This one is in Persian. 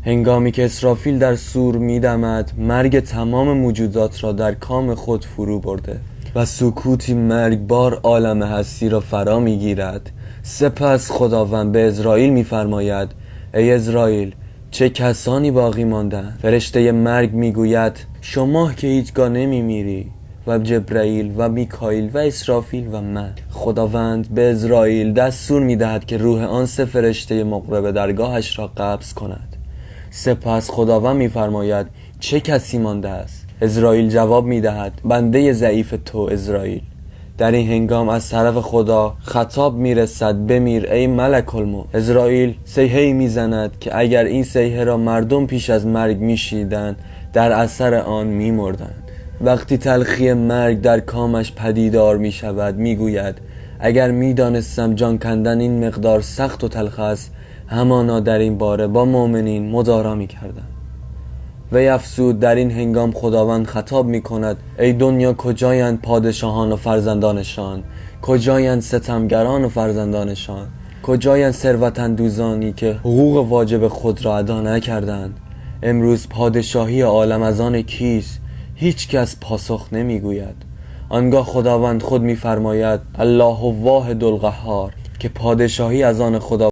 هنگامی که اسرافیل در صور می‌دمد، مرگ تمام موجودات را در کام خود فرو برده و سکوتی مرگبار عالم هستی را فرا می‌گیرد. سپس خداوند به عزراییل می‌فرماید: ای عزراییل، چه کسانی باقی ماندند؟ فرشته مرگ میگوید: شما که هیچگاه نمیمیری. و جبرائیل و میکائیل و اسرافیل و من. خداوند به عزراییل دستور میدهد که روح آن سه فرشته مقرب درگاهش را قبض کند. سپس خداوند میفرماید: چه کسی مانده است؟ عزراییل جواب میدهد: بنده ضعیف تو عزراییل. در این هنگام از طرف خدا خطاب میرسد: بمیر ای ملک الموت. عزراییل صیحه‌ای میزند که اگر این صیحه را مردم پیش از مرگ میشنیدند، در اثر آن میمردند. وقتی تلخی مرگ در کامش پدیدار میشود، میگوید: اگر میدانستم جان کندن این مقدار سخت و تلخ است، همانا در این باره با مؤمنین مدارا میکردم. وی افزود: در این هنگام خداوند خطاب می کند: ای دنیا، کجایند پادشاهان و فرزندانشان؟ کجایند ستمگران و فرزندانشان؟ کجایند ثروت‌اندوزانی که حقوق واجب خود را ادا نکردند؟ امروز پادشاهی عالم از آن کیست؟ هیچ کس پاسخ نمی گوید. آنگاه خداوند خود می فرماید: الله واحد القهار، که پادشاهی از آن خدا